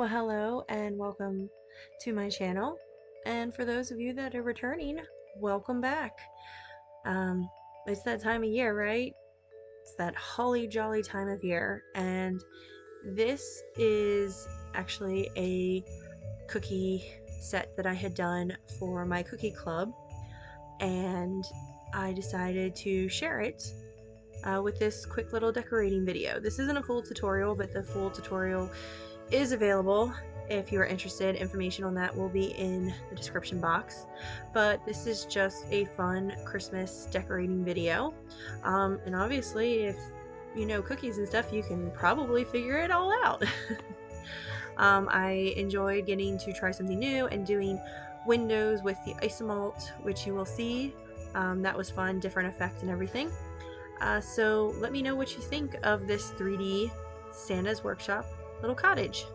Well, hello and welcome to my channel. And for those of you that are returning, welcome back. Um, it's that time of year, right? It's that holly jolly time of year. And this is actually a cookie set that I had done for my cookie club. And I decided to share it with this quick little decorating video. This isn't a full tutorial, but the full tutorial is available if you are interested. Information on that will be in the description box. But this is just a fun Christmas decorating video. And obviously, if you know cookies and stuff, you can probably figure it all out. I enjoyed getting to try something new and doing windows with the isomalt, which you will see. That was fun, different effect and everything. So let me know what you think of this 3D Santa's Workshop little cottage.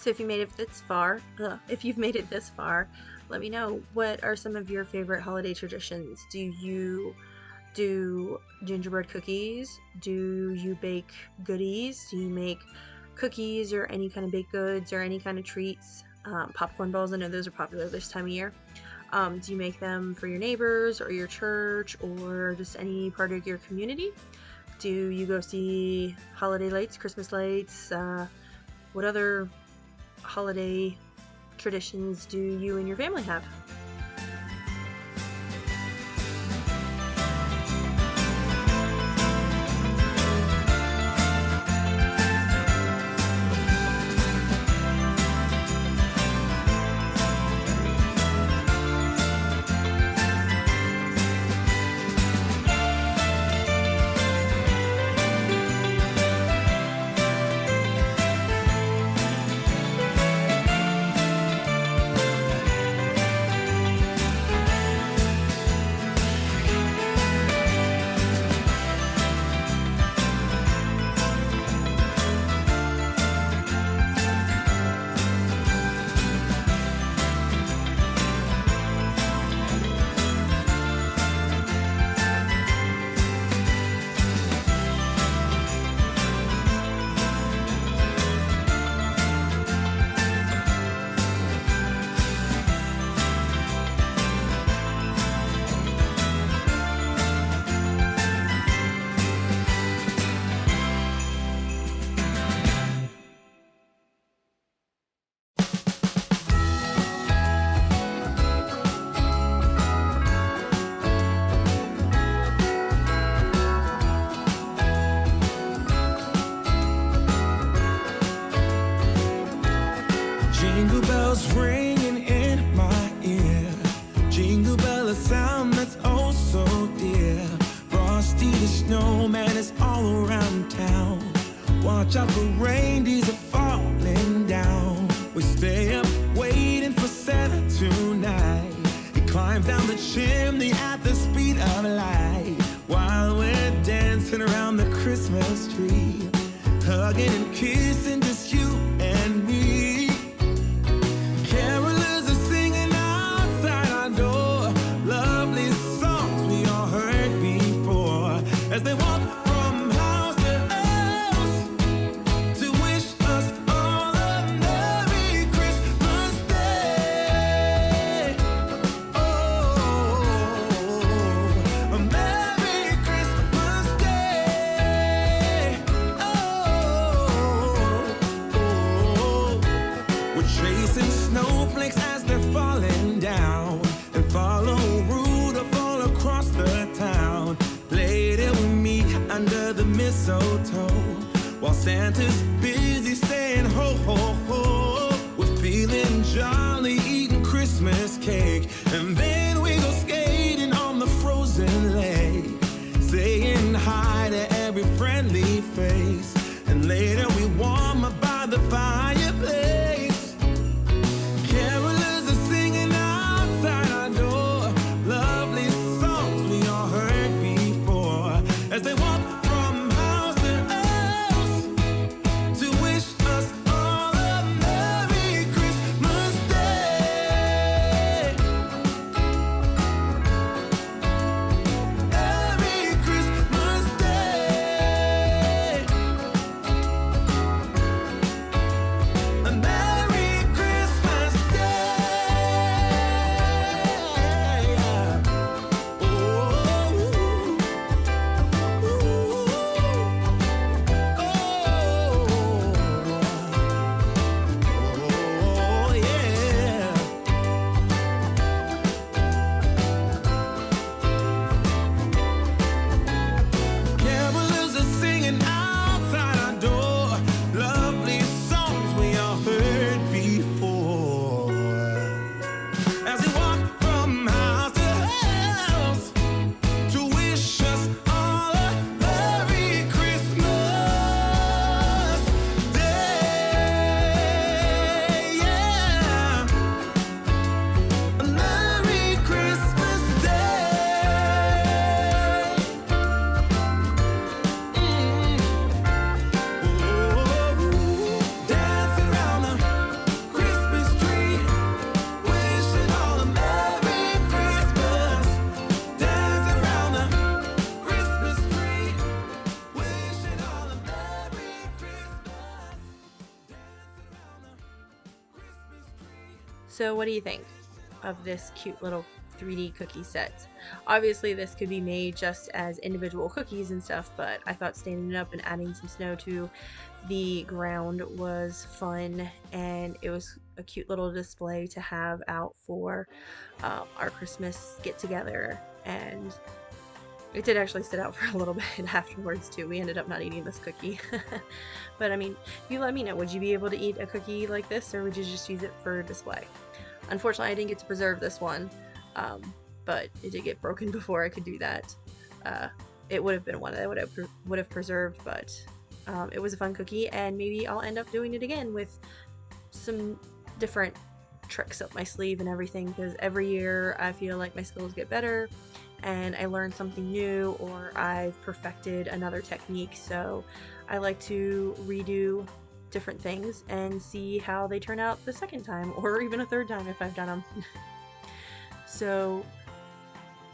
So if you've made it this far, let me know, what are some of your favorite holiday traditions? Do you do gingerbread cookies? Do you bake goodies? Do you make cookies or any kind of baked goods or any kind of treats? Popcorn balls, I know those are popular this time of year. Do you make them for your neighbors or your church or just any part of your community? Do you go see holiday lights, Christmas lights? What other holiday traditions do you and your family have? Jingle bells ringing in my ear. Jingle bell, a sound that's oh so dear. Frosty the snowman is all around town. Watch out for reindeers are falling down. We stay up waiting for Santa tonight. He climbs down the chimney at the speed of light, while we're dancing around the Christmas tree, hugging and kissing just you and me. Carolers are singing outside our door, lovely songs we all heard before, as they walk from house to house to wish us all a Merry Christmas Day. Oh, a Merry Christmas Day. Oh, we're chasing snowflakes as they're falling down, and follow Rudolph all across the town. Later we meet under the mistletoe, while Santa's busy saying ho, ho, ho. We're feeling jolly, eating Christmas cake, and then we go skating on the frozen lake, saying hi to every friendly face, and later we warm up by the fireplace. Carolers are singing outside our door, lovely songs we all heard before, as they walk from house to house to wish us all a Merry Christmas Day. So, what do you think of this cute little 3D cookie set? Obviously, this could be made just as individual cookies and stuff, but I thought standing it up and adding some snow to the ground was fun, and it was a cute little display to have out for our Christmas get together. And it did actually sit out for a little bit afterwards too. We ended up not eating this cookie. But I mean, you let me know, would you be able to eat a cookie like this, or would you just use it for display? Unfortunately, I didn't get to preserve this one, but it did get broken before I could do that. Uh, it would have been one that I would have preserved, but it was a fun cookie, and maybe I'll end up doing it again with some different tricks up my sleeve and everything, because every year I feel like my skills get better and I learn something new, or I've perfected another technique. So I like to redo different things and see how they turn out the second time, or even a third time if I've done them. So,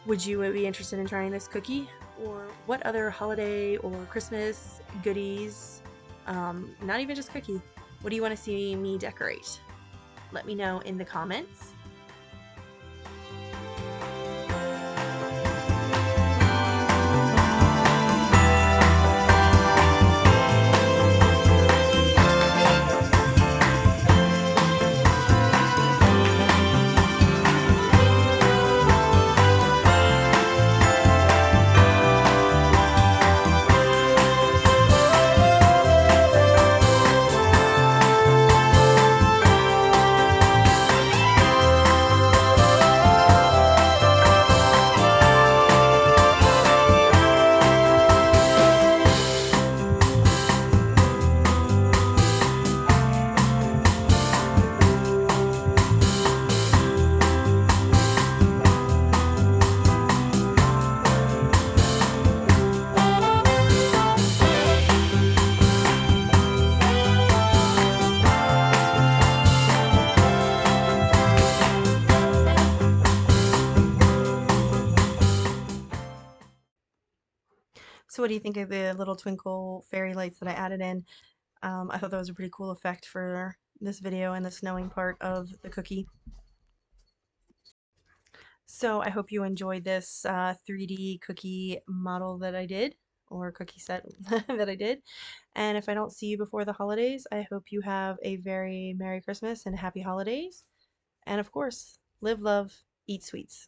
would you be interested in trying this cookie? Or what other holiday or Christmas goodies, not even just cookie, what do you want to see me decorate? Let me know in the comments. So what do you think of the little twinkle fairy lights that I added in? I thought that was a pretty cool effect for this video and the snowing part of the cookie. So I hope you enjoyed this 3D cookie model that I did, or cookie set that I did. And if I don't see you before the holidays, I hope you have a very Merry Christmas and Happy Holidays. And of course, live, love, eat sweets.